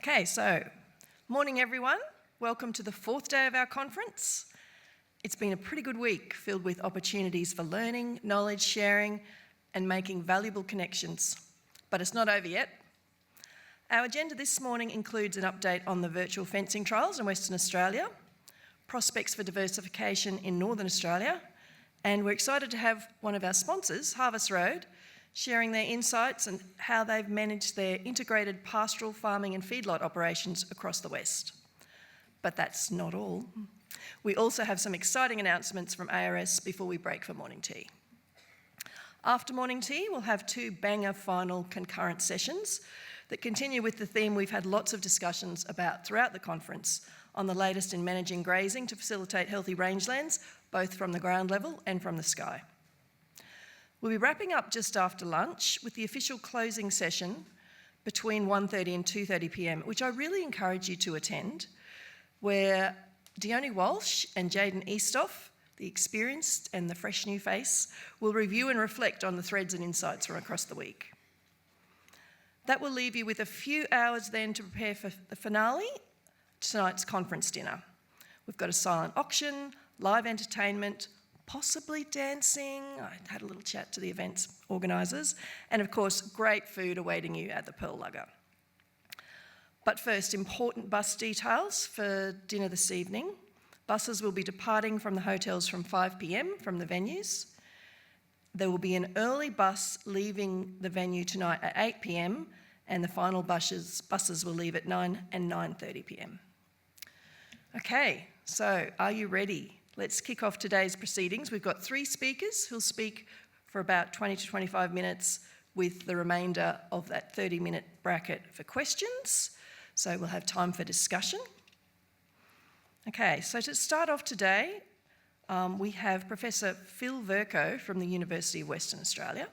Okay, so morning everyone. Welcome to the fourth day of our conference. It's been a pretty good week filled with opportunities for learning, knowledge sharing and making valuable connections. But it's not over yet. Our agenda this morning includes an update on the virtual fencing trials in Western Australia, prospects for diversification in Northern Australia, and we're excited to have one of our sponsors, Harvest Road, sharing their insights and how they've managed their integrated pastoral farming and feedlot operations across the West. But that's not all. We also have some exciting announcements from ARS before we break for morning tea. After morning tea, we'll have two banger final concurrent sessions that continue with the theme we've had lots of discussions about throughout the conference on the latest in managing grazing to facilitate healthy rangelands, both from the ground level and from the sky. We'll be wrapping up just after lunch with the official closing session between 1:30 and 2:30 p.m, which I really encourage you to attend, where Dione Walsh and Jaden Eastoff, the experienced and the fresh new face, will review and reflect on the threads and insights from across the week. That will leave you with a few hours then to prepare for the finale, tonight's conference dinner. We've got a silent auction, live entertainment, possibly dancing. I had a little chat to the event's organisers, and of course, great food awaiting you at the Pearl Lugger. But first, important bus details for dinner this evening. Buses will be departing from the hotels from 5 p.m. from the venues. There will be an early bus leaving the venue tonight at 8 p.m, and the final buses will leave at 9 and 9:30 p.m. Okay, so are you ready? Let's kick off today's proceedings. We've got three speakers who'll speak for about 20 to 25 minutes with the remainder of that 30-minute bracket for questions. So we'll have time for discussion. Okay, so to start off today, we have Professor Phil Vercoe from the University of Western Australia.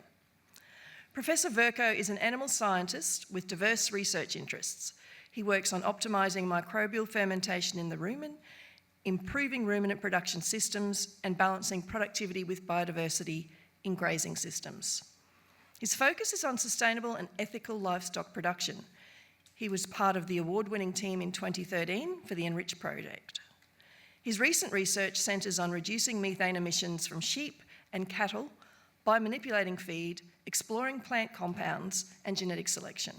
Professor Vercoe is an animal scientist with diverse research interests. He works on optimising microbial fermentation in the rumen, improving ruminant production systems and balancing productivity with biodiversity in grazing systems. His focus is on sustainable and ethical livestock production. He was part of the award-winning team in 2013 for the Enrich project. His recent research centres on reducing methane emissions from sheep and cattle by manipulating feed, exploring plant compounds and genetic selection.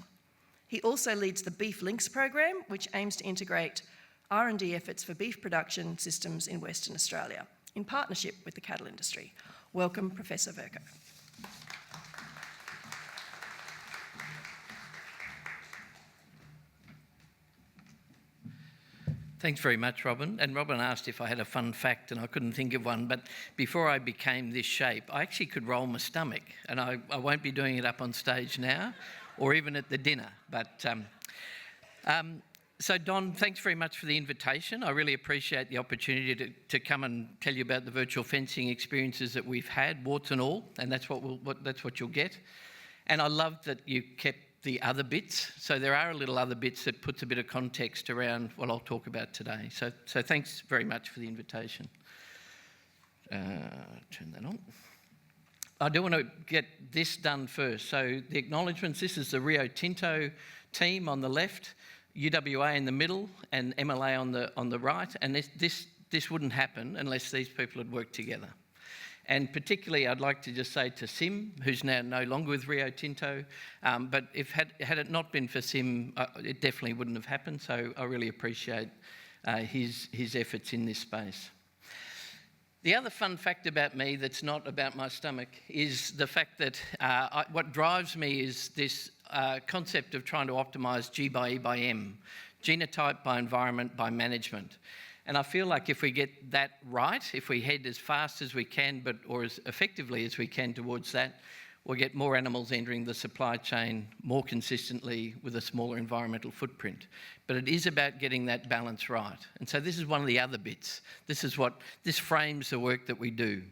He also leads the Beef Links program, which aims to integrate R&D efforts for beef production systems in Western Australia, in partnership with the cattle industry. Welcome, Professor Vercoe. Thanks very much, Robin. And Robin asked if I had a fun fact, and I couldn't think of one, but before I became this shape, I actually could roll my stomach, and I won't be doing it up on stage now, or even at the dinner. So Don, thanks very much for the invitation. I really appreciate the opportunity to come and tell you about the virtual fencing experiences that we've had, warts and all, and that's what you'll get. And I love that you kept the other bits. So there are a little other bits that puts a bit of context around what I'll talk about today. So thanks very much for the invitation. Turn that on. I do want to get this done first. So the acknowledgements, this is the Rio Tinto team on the left, UWA in the middle and MLA on the right, and this wouldn't happen unless these people had worked together. And particularly I'd like to just say to Sim, who's now no longer with Rio Tinto, but had it not been for Sim, it definitely wouldn't have happened, so I really appreciate his efforts in this space. The other fun fact about me that's not about my stomach is the fact that what drives me is this concept of trying to optimise G by E by M, genotype by environment by management. And I feel like if we get that right, if we head as fast as we can, or as effectively as we can towards that, we'll get more animals entering the supply chain more consistently with a smaller environmental footprint. But it is about getting that balance right. And so this is one of the other bits. This frames the work that we do.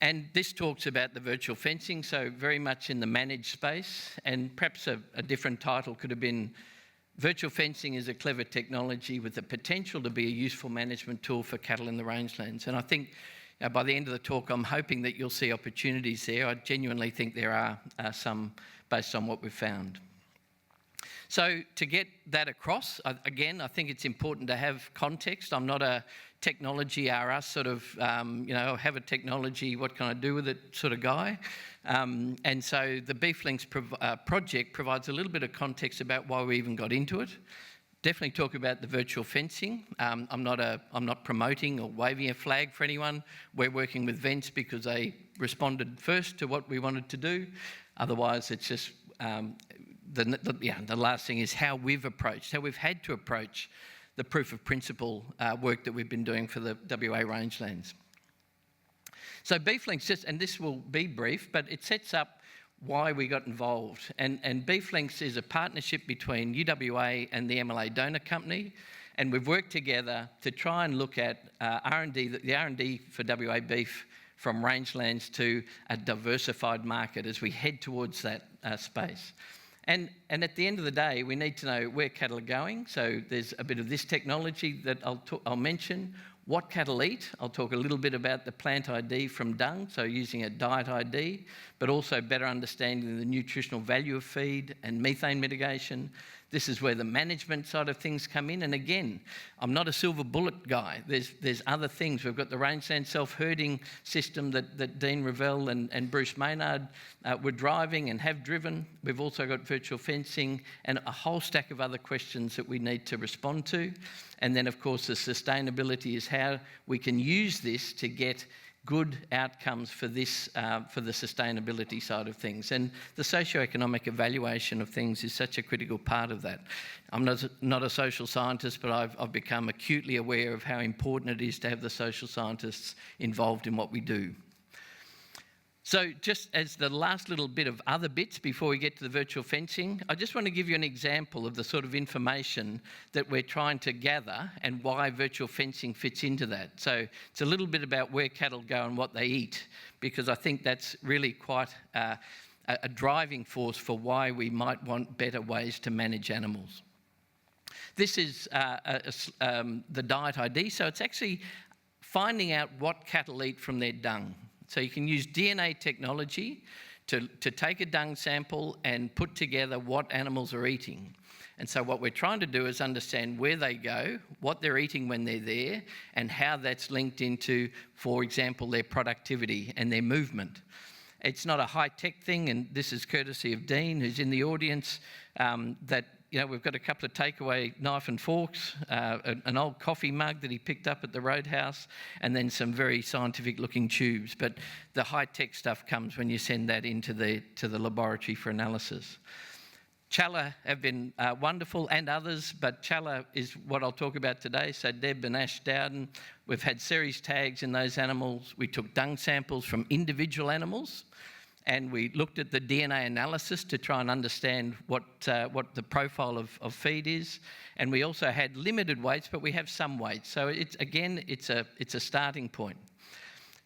And this talks about the virtual fencing, so very much in the managed space, and perhaps a different title could have been Virtual Fencing is a clever technology with the potential to be a useful management tool for cattle in the rangelands. And I think by the end of the talk, I'm hoping that you'll see opportunities there. I genuinely think there are some based on what we've found. So to get that across, again, I think it's important to have context. I'm not a technology us sort of, have a technology, what can I do with it sort of guy. And so the BeefLinks project provides a little bit of context about why we even got into it. Definitely talk about the virtual fencing. I'm not promoting or waving a flag for anyone. We're working with Vents because they responded first to what we wanted to do. Otherwise, it's just the last thing is how we've had to approach the proof of principle work that we've been doing for the WA rangelands. So BeefLinks, and this will be brief, but it sets up why we got involved. And BeefLinks is a partnership between UWA and the MLA Donor Company, and we've worked together to try and look at R&D, the R&D for WA beef from rangelands to a diversified market as we head towards that space. And at the end of the day, we need to know where cattle are going. So there's a bit of this technology that I'll mention. What cattle eat. I'll talk a little bit about the plant ID from dung, so using a diet ID, but also better understanding the nutritional value of feed and methane mitigation. This is where the management side of things come in. And again, I'm not a silver bullet guy. There's other things. We've got the rangeland self-herding system that Dean Revell and Bruce Maynard were driving and have driven. We've also got virtual fencing and a whole stack of other questions that we need to respond to. And then, of course, the sustainability is how we can use this to get good outcomes for this, for the sustainability side of things. And the socioeconomic evaluation of things is such a critical part of that. I'm not a social scientist, but I've become acutely aware of how important it is to have the social scientists involved in what we do. So just as the last little bit of other bits before we get to the virtual fencing, I just want to give you an example of the sort of information that we're trying to gather and why virtual fencing fits into that. So it's a little bit about where cattle go and what they eat, because I think that's really quite a driving force for why we might want better ways to manage animals. This is the diet ID, so it's actually finding out what cattle eat from their dung. So you can use DNA technology to take a dung sample and put together what animals are eating. And so what we're trying to do is understand where they go, what they're eating when they're there, and how that's linked into, for example, their productivity and their movement. It's not a high-tech thing, and this is courtesy of Dean, who's in the audience, that we've got a couple of takeaway knife and forks, an old coffee mug that he picked up at the Roadhouse, and then some very scientific-looking tubes. But the high-tech stuff comes when you send that into the laboratory for analysis. Challa have been wonderful, and others, but Challa is what I'll talk about today. So Deb and Ash Dowden, we've had series tags in those animals. We took dung samples from individual animals, and we looked at the DNA analysis to try and understand what the profile of feed is. And we also had limited weights, but we have some weights. So it's a starting point.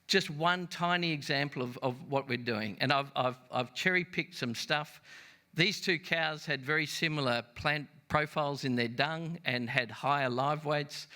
Just one tiny example of what we're doing. And I've cherry-picked some stuff. These two cows had very similar plant profiles in their dung and had higher live weights.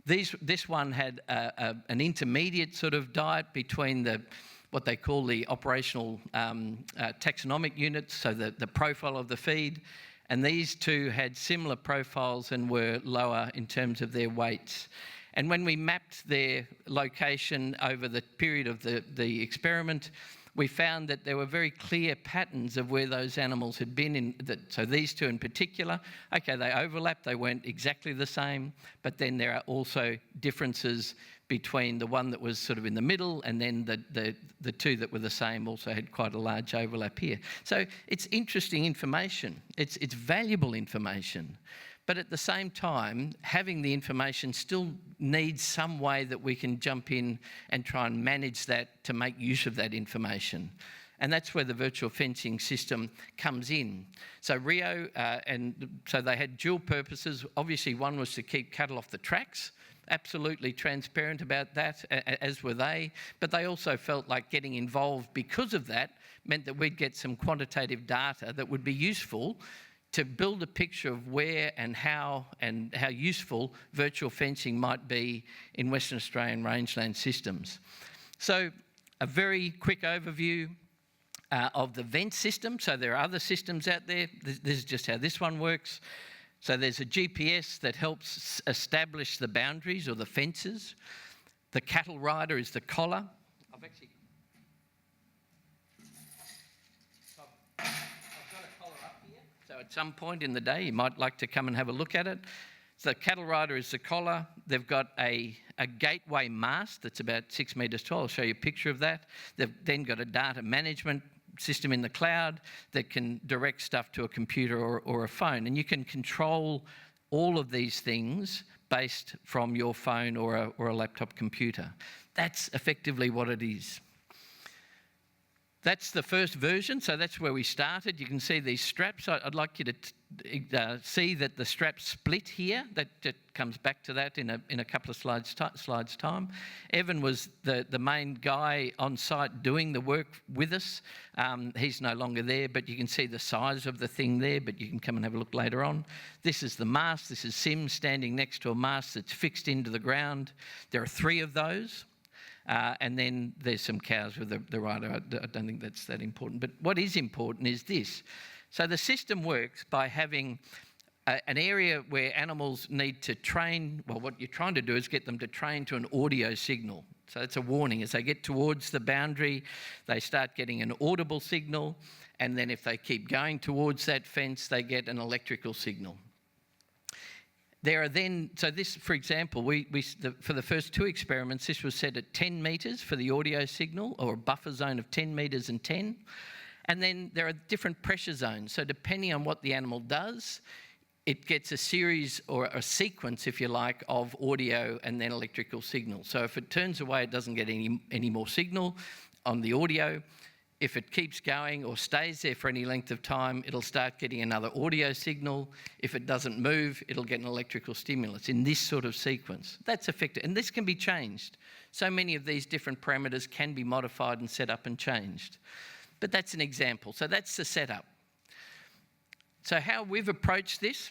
This one had an intermediate sort of diet between what they call the operational taxonomic units, so the profile of the feed. And these two had similar profiles and were lower in terms of their weights. And when we mapped their location over the period of the experiment, we found that there were very clear patterns of where those animals had been. So these two in particular, okay, they overlapped, they weren't exactly the same, but then there are also differences between the one that was sort of in the middle and then the two that were the same also had quite a large overlap here. So it's interesting information. It's valuable information. But at the same time, having the information still needs some way that we can jump in and try and manage that to make use of that information. And that's where the virtual fencing system comes in. So Rio, so they had dual purposes. Obviously, one was to keep cattle off the tracks, absolutely transparent about that, as were they. But they also felt like getting involved because of that meant that we'd get some quantitative data that would be useful to build a picture of where and how useful virtual fencing might be in Western Australian rangeland systems. So a very quick overview. of the vent system. So there are other systems out there. This is just how this one works. So there's a GPS that helps establish the boundaries or the fences. The cattle rider is the collar. I've got a collar up here. So at some point in the day, you might like to come and have a look at it. So the cattle rider is the collar. They've got a gateway mast that's about 6 metres tall. I'll show you a picture of that. They've then got a data management system in the cloud that can direct stuff to a computer or a phone. And you can control all of these things based from your phone or a laptop computer. That's effectively what it is. That's the first version, so that's where we started. You can see these straps. I'd like you to see that the straps split here. That comes back to that in a couple of slides time. Evan was the main guy on site doing the work with us. He's no longer there, but you can see the size of the thing there, but you can come and have a look later on. This is the mast. This is Sim standing next to a mast that's fixed into the ground. There are 3 of those. And then there's some cows with the rider. I don't think that's that important. But what is important is this. So the system works by having an area where animals need to train. Well, what you're trying to do is get them to train to an audio signal. So it's a warning. As they get towards the boundary, they start getting an audible signal. And then if they keep going towards that fence, they get an electrical signal. There are then, so this, for example, for the first 2 experiments, this was set at 10 metres for the audio signal, or a buffer zone of 10 metres and 10. And then there are different pressure zones. So depending on what the animal does, it gets a series or a sequence, if you like, of audio and then electrical signals. So if it turns away, it doesn't get any more signal on the audio. If it keeps going or stays there for any length of time, it'll start getting another audio signal. If it doesn't move, it'll get an electrical stimulus in this sort of sequence. That's effective. And this can be changed. So many of these different parameters can be modified and set up and changed. But that's an example. So that's the setup. So how we've approached this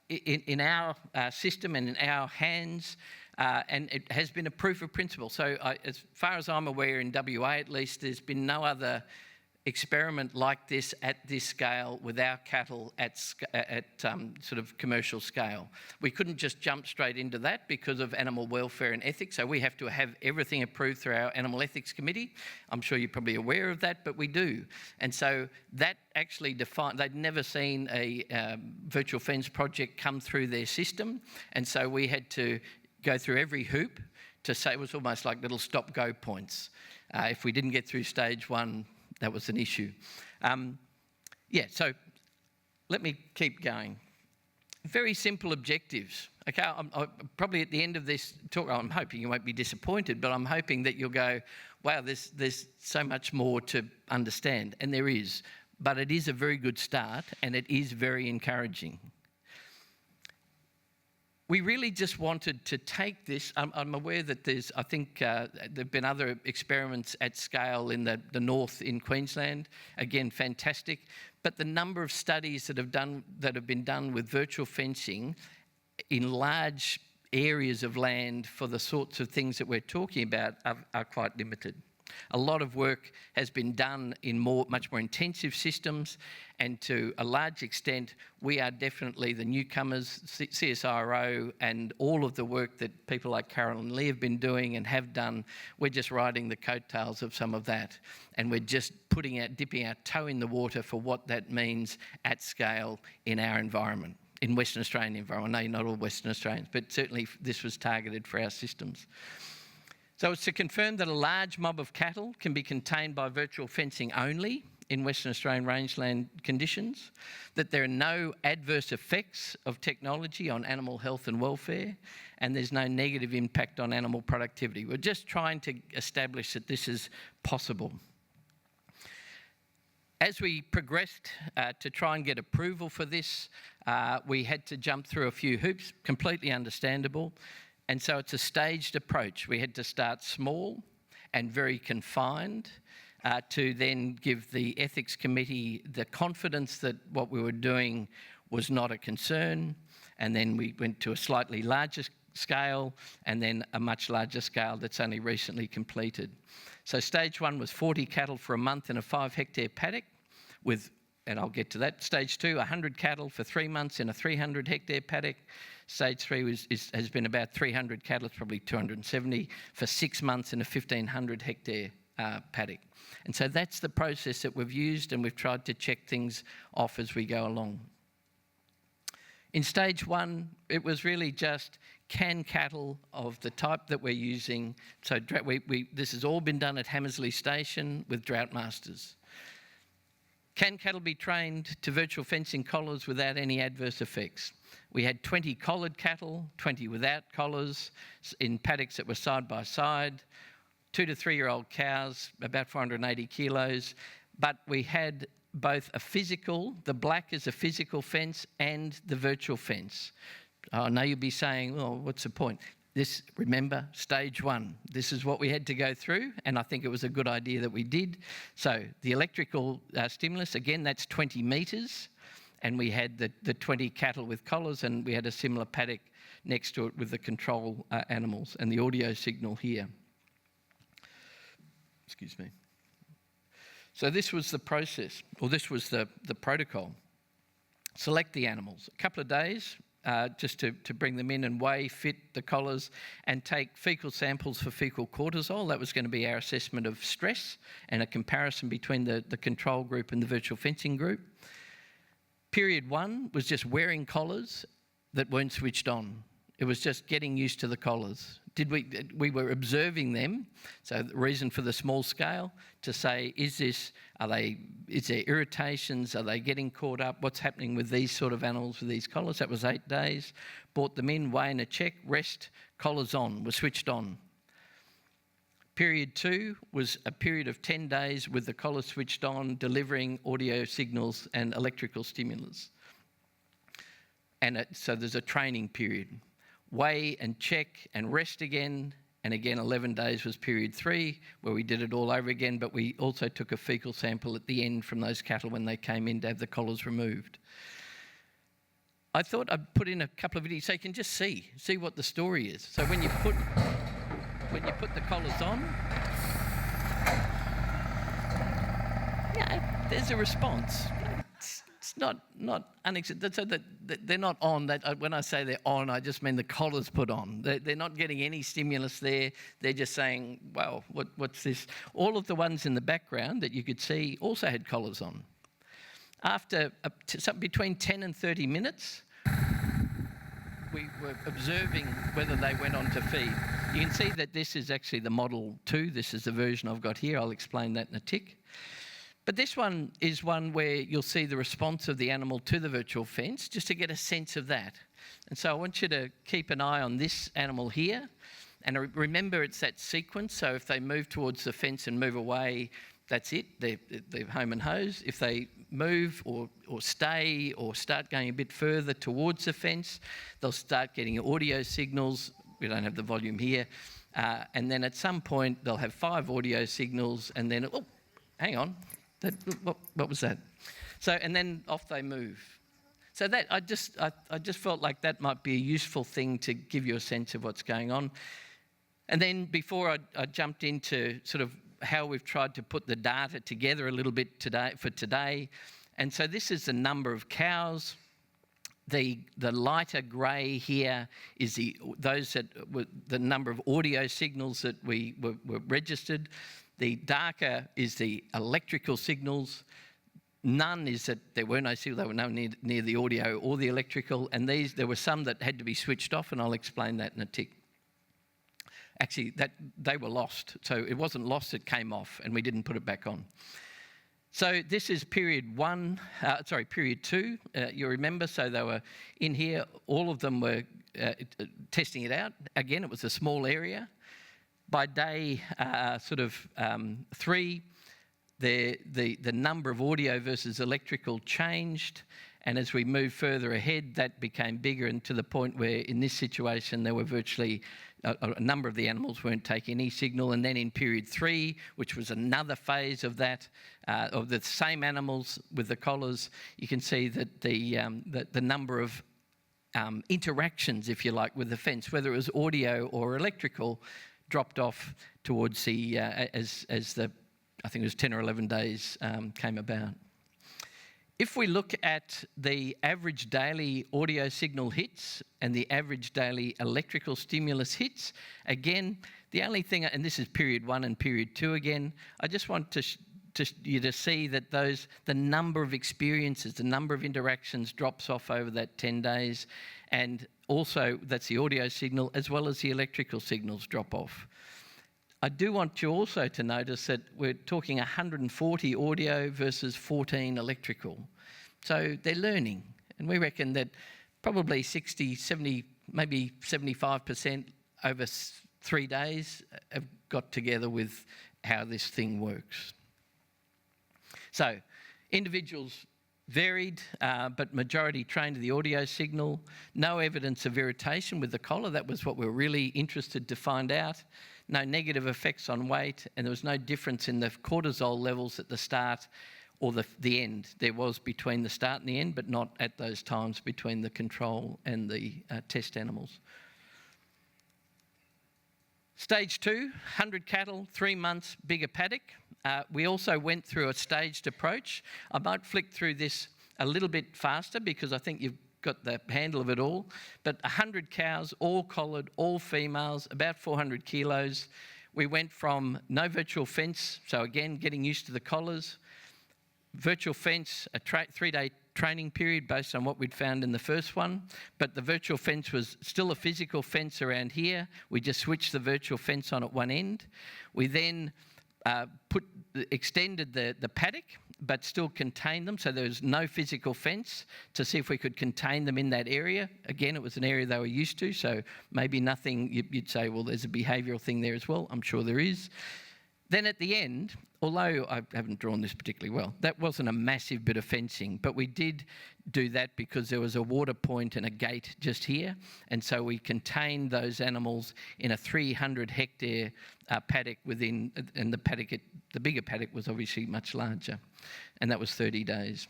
in our system and in our hands, and it has been a proof of principle. So as far as I'm aware, in WA at least, there's been no other experiment like this at this scale with our cattle at sort of commercial scale. We couldn't just jump straight into that because of animal welfare and ethics, so we have to have everything approved through our Animal Ethics Committee. I'm sure you're probably aware of that, but we do. And so that actually defined, they'd never seen a virtual fence project come through their system, and so we had to go through every hoop to say it was almost like little stop-go points. If we didn't get through stage 1, that was an issue. So let me keep going. Very simple objectives. Okay, I'm probably at the end of this talk, I'm hoping you won't be disappointed, but I'm hoping that you'll go, wow, there's so much more to understand, and there is. But it is a very good start, and it is very encouraging. We really just wanted to take this. I'm aware that I think there have been other experiments at scale in the north in Queensland. Again, fantastic. But the number of studies that have been done with virtual fencing in large areas of land for the sorts of things that we're talking about are quite limited. A lot of work has been done in much more intensive systems, and to a large extent, we are definitely the newcomers, CSIRO, and all of the work that people like Carol and Lee have been doing and have done. We're just riding the coattails of some of that, and we're just dipping our toe in the water for what that means at scale in our environment, in Western Australian environment. I know not all Western Australians, but certainly this was targeted for our systems. So it's to confirm that a large mob of cattle can be contained by virtual fencing only in Western Australian rangeland conditions, that there are no adverse effects of technology on animal health and welfare, and there's no negative impact on animal productivity. We're just trying to establish that this is possible. As we progressed to try and get approval for this, we had to jump through a few hoops, completely understandable. And so it's a staged approach. We had to start small and very confined to then give the ethics committee the confidence that what we were doing was not a concern. And then we went to a slightly larger scale, and then a much larger scale that's only recently completed. So stage 1 was 40 cattle for a month in a 5-hectare paddock with, and I'll get to that. Stage 2, 100 cattle for 3 months in a 300-hectare paddock. Stage 3 has been about 300 cattle, it's probably 270, for 6 months in a 1,500-hectare paddock. And so that's the process that we've used, and we've tried to check things off as we go along. In stage 1, it was really just can cattle of the type that we're using. So this has all been done at Hammersley Station with drought masters. Can cattle be trained to virtual fencing collars without any adverse effects? We had 20 collared cattle, 20 without collars, in paddocks that were side by side, 2 to 3 year old cows, about 480 kilos, but we had both a physical, the black is a physical fence, and the virtual fence. I know you'll be saying, well, what's the point? This, remember, stage 1. This is what we had to go through, and I think it was a good idea that we did. So the electrical stimulus, again, that's 20 metres, and we had the 20 cattle with collars, and we had a similar paddock next to it with the control animals and the audio signal here. Excuse me. So this was the process, or this was the protocol. Select the animals. A couple of days just to bring them in and weigh, fit the collars, and take faecal samples for fecal cortisol. That was going to be our assessment of stress and a comparison between the control group and the virtual fencing group. Period 1 was just wearing collars that weren't switched on. It was just getting used to the collars. We were observing them, so the reason for the small scale, to say, is there irritations, are they getting caught up, what's happening with these sort of animals with these collars? That was 8 days. Brought them in, weigh and a check, rest, collars on, were switched on. Period 2 was a period of 10 days with the collars switched on, delivering audio signals and electrical stimulus. And so there's a training period. Weigh and check and rest again, and again 11 days was period 3, where we did it all over again, but we also took a fecal sample at the end from those cattle when they came in to have the collars removed. I thought I'd put in a couple of videos so you can just see what the story is. So when you put the collars on, yeah, there's a response. It's not unacceptable. So that they're not on. When I say they're on, I just mean the collar's put on. They're not getting any stimulus there. They're just saying, "Wow, what's this?" All of the ones in the background that you could see also had collars on. After between 10 and 30 minutes, we were observing whether they went on to feed. You can see that this is actually the Model 2. This is the version I've got here. I'll explain that in a tick. But this one is one where you'll see the response of the animal to the virtual fence, just to get a sense of that. And so I want you to keep an eye on this animal here. And remember, it's that sequence. So if they move towards the fence and move away, that's it. They're home and hose. If they move or stay or start going a bit further towards the fence, they'll start getting audio signals. We don't have the volume here. And then at some point, they'll have 5 audio signals, and then, oh, hang on. What was that? So, and then off they move. So that I just felt like that might be a useful thing to give you a sense of what's going on. And then before I jumped into sort of how we've tried to put the data together a little bit today. And so this is the number of cows. The lighter grey here is the number of audio signals that were registered. The darker is the electrical signals. None is that there were no signals, they were nowhere near the audio or the electrical, and there were some that had to be switched off, and I'll explain that in a tick. Actually, they were lost, so it wasn't lost, it came off, and we didn't put it back on. So this is period 2, you remember, so they were in here, all of them were testing it out. Again, it was a small area. By day 3, the number of audio versus electrical changed, and as we moved further ahead, that became bigger, and to the point where in this situation there were virtually a number of the animals weren't taking any signal. And then in period 3, which was another phase of that, of the same animals with the collars, you can see that the number of interactions, if you like, with the fence, whether it was audio or electrical, dropped off towards the, as the, I think it was 10 or 11 days came about. If we look at the average daily audio signal hits and the average daily electrical stimulus hits, again, the only thing, and this is period 1 and period 2 again, I just want you to see that the number of experiences, the number of interactions drops off over that 10 days, and also that's the audio signal as well as the electrical signals drop off. I do want you also to notice that we're talking 140 audio versus 14 electrical. So they're learning, and we reckon that probably 60, 70, maybe 75% over 3 days have got together with how this thing works. So individuals varied, but majority trained to the audio signal. No evidence of irritation with the collar. That was what we were really interested to find out. No negative effects on weight, and there was no difference in the cortisol levels at the start or the end. There was between the start and the end, but not at those times between the control and the test animals. Stage 2, 100 cattle, 3 months, bigger paddock. We also went through a staged approach. I might flick through this a little bit faster because I think you've got the handle of it all. But 100 cows, all collared, all females, about 400 kilos. We went from no virtual fence, so again, getting used to the collars. Virtual fence, a 3-day training period based on what we'd found in the first one, but the virtual fence was still a physical fence around here. We just switched the virtual fence on at one end. We then extended the paddock, but still contained them, so there was no physical fence to see if we could contain them in that area. Again, it was an area they were used to, so maybe nothing, you'd say, well, there's a behavioural thing there as well. I'm sure there is. Then at the end, although I haven't drawn this particularly well, that wasn't a massive bit of fencing, but we did do that because there was a water point and a gate just here, and so we contained those animals in a 300-hectare paddock within, and the bigger paddock was obviously much larger, and that was 30 days.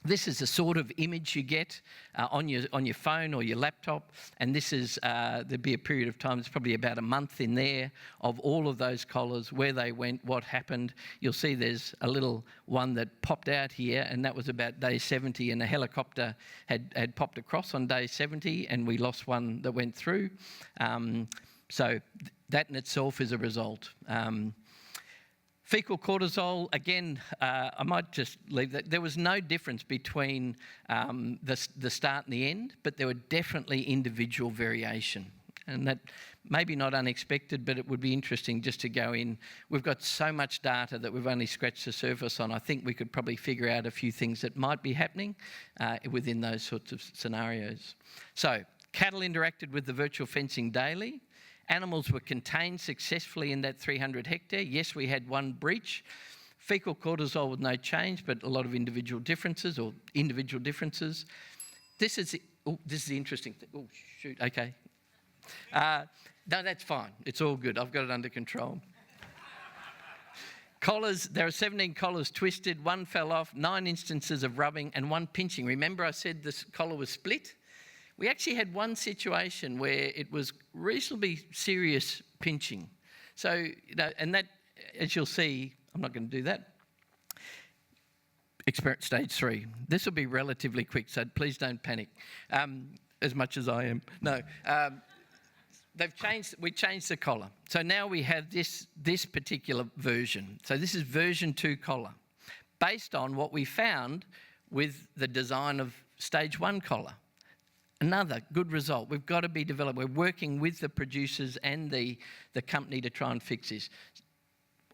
This is the sort of image you get on your phone or your laptop, and this is, there'd be a period of time, it's probably about a month in there, of all of those collars, where they went, what happened. You'll see there's a little one that popped out here, and that was about day 70, and a helicopter had popped across on day 70, and we lost one that went through. So that in itself is a result. Fecal cortisol, again, I might just leave that. There was no difference between the start and the end, but there were definitely individual variation. And that maybe not unexpected, but it would be interesting just to go in. We've got so much data that we've only scratched the surface on. I think we could probably figure out a few things that might be happening within those sorts of scenarios. So cattle interacted with the virtual fencing daily. Animals were contained successfully in that 300 hectare. Yes, we had one breach. Fecal cortisol with no change, but a lot of individual differences. This is the interesting thing. Oh, shoot, okay. No, that's fine. It's all good. I've got it under control. Collars, there are 17 collars twisted, 1 fell off, 9 instances of rubbing, and 1 pinching. Remember I said this collar was split? We actually had one situation where it was reasonably serious pinching. So, and that, as you'll see, I'm not going to do that. Experiment stage 3. This will be relatively quick, so please don't panic, as much as I am. No, we changed the collar. So now we have this particular version. So this is version 2 collar, based on what we found with the design of stage 1 collar. Another good result. We've got to be developed. We're working with the producers and the company to try and fix this.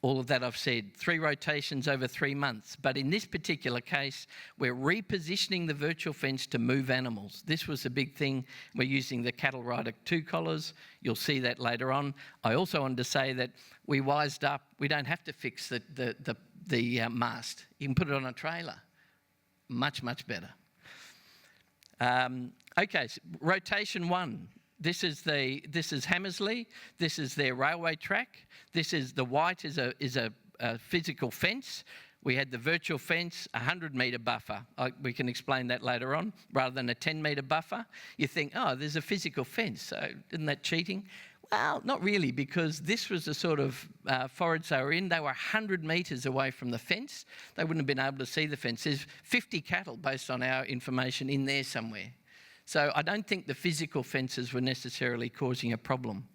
All of that I've said. 3 rotations over 3 months. But in this particular case, we're repositioning the virtual fence to move animals. This was a big thing. We're using the Cattle Rider 2 collars. You'll see that later on. I also wanted to say that we wised up. We don't have to fix the mast. You can put it on a trailer. Much, much better. Okay, so rotation 1. This is Hammersley. This is their railway track. This is the white is a physical fence. We had the virtual fence, 100-metre buffer. We can explain that later on, rather than a 10-metre buffer. You think, oh, there's a physical fence, so isn't that cheating? Well, not really, because this was the sort of forage they were in. They were 100 metres away from the fence. They wouldn't have been able to see the fence. There's 50 cattle, based on our information, in there somewhere. So I don't think the physical fences were necessarily causing a problem.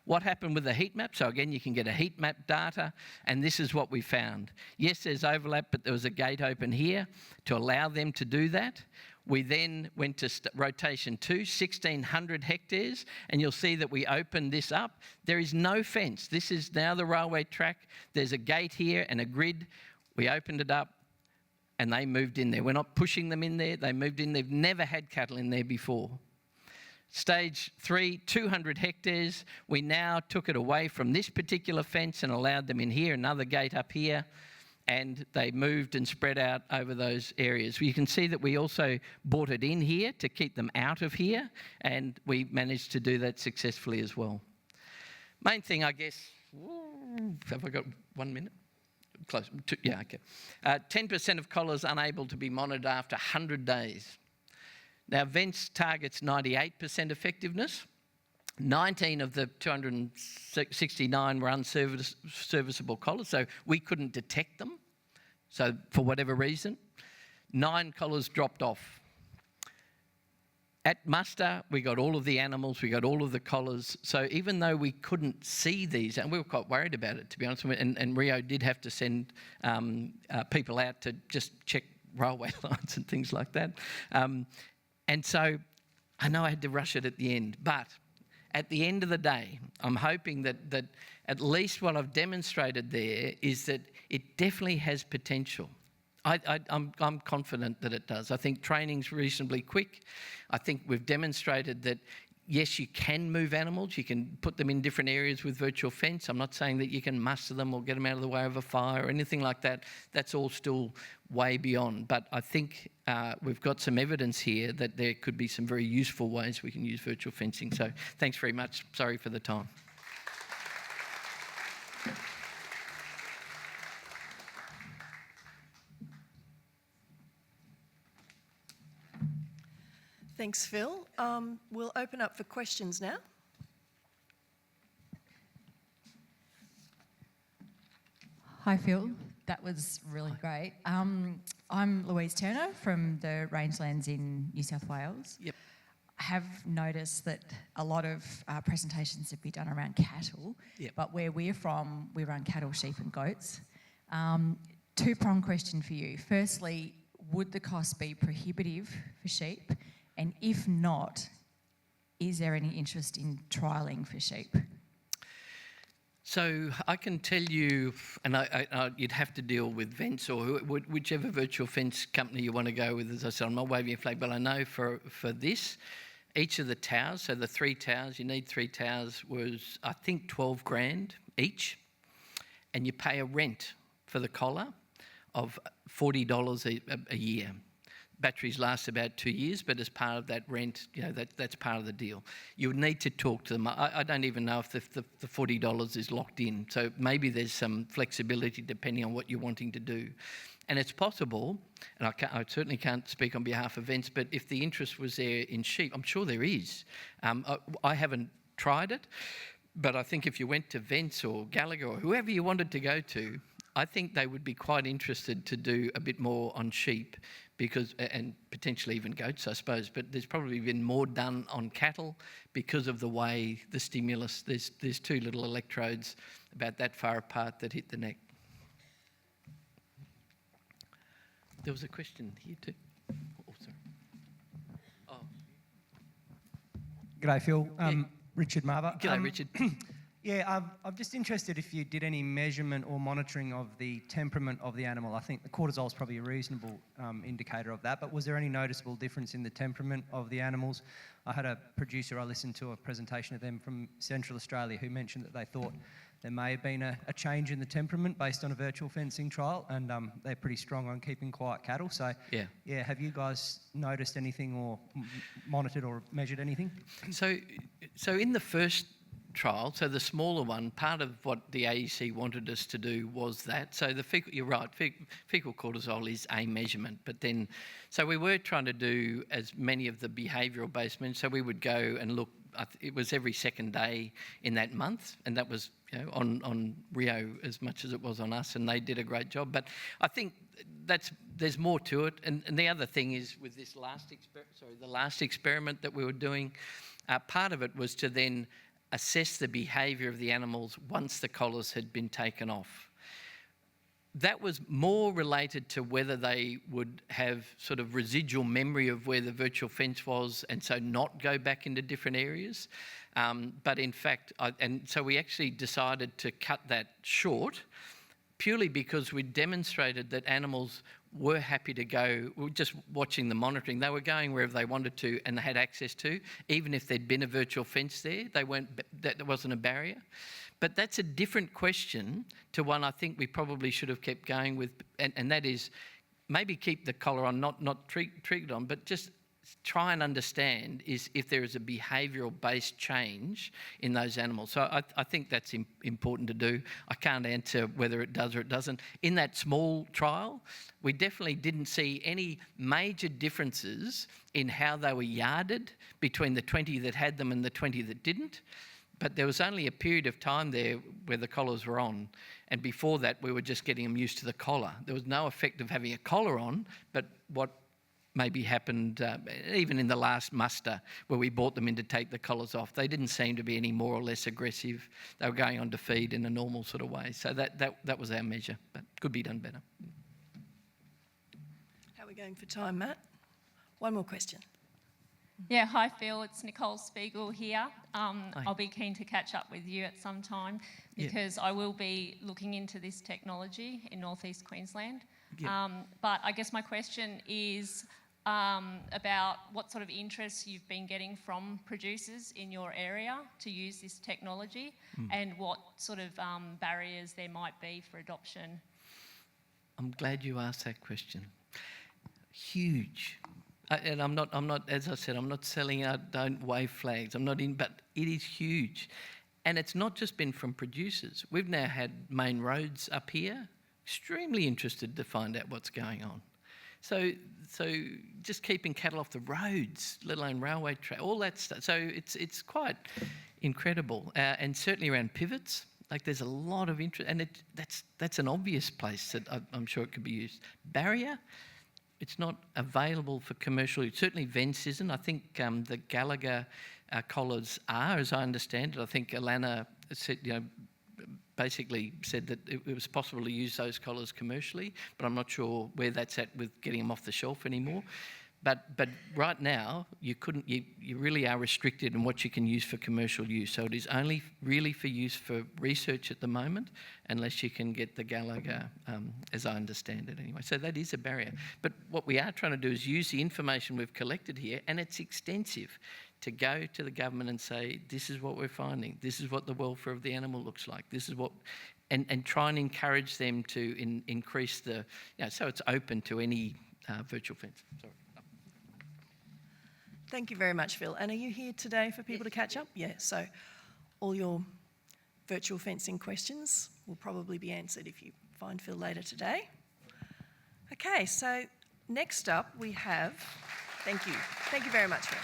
What happened with the heat map? So again, you can get a heat map data, and this is what we found. Yes, there's overlap, but there was a gate open here to allow them to do that. We then went to rotation 2, 1,600 hectares, and you'll see that we opened this up. There is no fence. This is now the railway track. There's a gate here and a grid. We opened it up, and they moved in there. We're not pushing them in there. They moved in. They've never had cattle in there before. Stage 3, 200 hectares. We now took it away from this particular fence and allowed them in here, another gate up here, and they moved and spread out over those areas. You can see that we also brought it in here to keep them out of here, and we managed to do that successfully as well. Main thing, I guess, have I got 1 minute? Close, yeah, okay. 10% of collars unable to be monitored after 100 days. Now, Vents targets 98% effectiveness. 19 of the 269 were unserviceable collars, so we couldn't detect them. So, for whatever reason, 9 collars dropped off. At muster, we got all of the animals, we got all of the collars. So even though we couldn't see these, and we were quite worried about it, to be honest with you, and Rio did have to send people out to just check railway lines and things like that. And so I know I had to rush it at the end, but at the end of the day, I'm hoping that at least what I've demonstrated there is that it definitely has potential. I'm confident that it does. I think training's reasonably quick. I think we've demonstrated that, yes, you can move animals. You can put them in different areas with virtual fence. I'm not saying that you can muster them or get them out of the way of a fire or anything like that. That's all still way beyond. But I think we've got some evidence here that there could be some very useful ways we can use virtual fencing. So thanks very much. Sorry for the time. Thanks, Phil. We'll open up for questions now. Hi, Phil. That was really great. I'm Louise Turner from the rangelands in New South Wales. Yep. I have noticed that a lot of presentations have been done around cattle, Yep. but where we're from, we run cattle, sheep and goats. Two-pronged question for you. Firstly, would the cost be prohibitive for sheep? And if not, is there any interest in trialling for sheep? So I can tell you, and you'd have to deal with Vents or whichever virtual fence company you want to go with. As I said, I'm not waving a flag, but I know for this, each of the towers, so the 3 towers, you need 3 towers, was I think 12 grand each, and you pay a rent for the collar of $40 a year. Batteries last about 2 years, but as part of that rent, you know, that's part of the deal. You would need to talk to them. I don't even know if the $40 is locked in, so maybe there's some flexibility depending on what you're wanting to do. And it's possible, and I certainly can't speak on behalf of Vents, but if the interest was there in sheep, I'm sure there is. I haven't tried it, but I think if you went to Vents or Gallagher or whoever you wanted to go to, I think they would be quite interested to do a bit more on sheep, because, and potentially even goats, I suppose, but there's probably been more done on cattle because of the way the stimulus, there's 2 little electrodes about that far apart that hit the neck. There was a question here too. Oh, sorry. Oh. G'day, Phil. Richard Marver. G'day, Richard. Yeah, I'm just interested if you did any measurement or monitoring of the temperament of the animal. I think the cortisol is probably a reasonable indicator of that, but was there any noticeable difference in the temperament of the animals? I had a producer, I listened to a presentation of them from Central Australia, who mentioned that they thought there may have been a change in the temperament based on a virtual fencing trial, and they're pretty strong on keeping quiet cattle. So, yeah, have you guys noticed anything or monitored or measured anything? So in the first trial, so the smaller one, part of what the AEC wanted us to do was that. So you're right, fecal cortisol is a measurement, but then, so we were trying to do as many of the behavioural based measures. So we would go and look. It was every second day in that month, and that was on Rio as much as it was on us, and they did a great job. But I think there's more to it. And the other thing is with this the last experiment that we were doing, part of it was to then assess the behaviour of the animals once the collars had been taken off. That was more related to whether they would have sort of residual memory of where the virtual fence was and so not go back into different areas. But in fact, so we actually decided to cut that short purely because we demonstrated that animals were happy to go, just watching the monitoring, they were going wherever they wanted to and they had access to, even if there'd been a virtual fence there, that wasn't a barrier. But that's a different question to one I think we probably should have kept going with, and that is maybe keep the collar on, not triggered on, but just try and understand is if there is a behavioural-based change in those animals. So I think that's important to do. I can't answer whether it does or it doesn't. In that small trial, we definitely didn't see any major differences in how they were yarded between the 20 that had them and the 20 that didn't. But there was only a period of time there where the collars were on. And before that, we were just getting them used to the collar. There was no effect of having a collar on, but what maybe happened even in the last muster where we brought them in to take the collars off, they didn't seem to be any more or less aggressive. They were going on to feed in a normal sort of way. So that was our measure, but could be done better. How are we going for time, Matt? One more question. Yeah, hi Phil, it's Nicole Spiegel here. I'll be keen to catch up with you at some time because I will be looking into this technology in northeast Queensland. But I guess my question is about what sort of interest you've been getting from producers in your area to use this technology and what sort of barriers there might be for adoption. I'm glad you asked that question. Huge. And I'm not, as I said, I'm not selling out, don't wave flags. I'm not in, but it is huge. And it's not just been from producers. We've now had Main Roads up here, extremely interested to find out what's going on. So just keeping cattle off the roads, let alone railway track, all that stuff. So it's quite incredible. And certainly around pivots, like there's a lot of interest, and that's an obvious place that I'm sure it could be used. Barrier, it's not available for commercial use. Certainly Vence isn't. I think the Gallagher collars are, as I understand it. I think Alana said, basically said that it was possible to use those collars commercially, but I'm not sure where that's at with getting them off the shelf anymore. But right now, you really are restricted in what you can use for commercial use. So it is only really for use for research at the moment, unless you can get the Gallagher, as I understand it anyway. So that is a barrier. But what we are trying to do is use the information we've collected here, and it's extensive, to go to the government and say, this is what we're finding, this is what the welfare of the animal looks like, this is what, and try and encourage them to increase the, so it's open to any virtual fence. Sorry. Thank you very much, Phil. And are you here today for people to catch up? Yeah, so all your virtual fencing questions will probably be answered if you find Phil later today. Okay, so next up we have, thank you very much, Phil.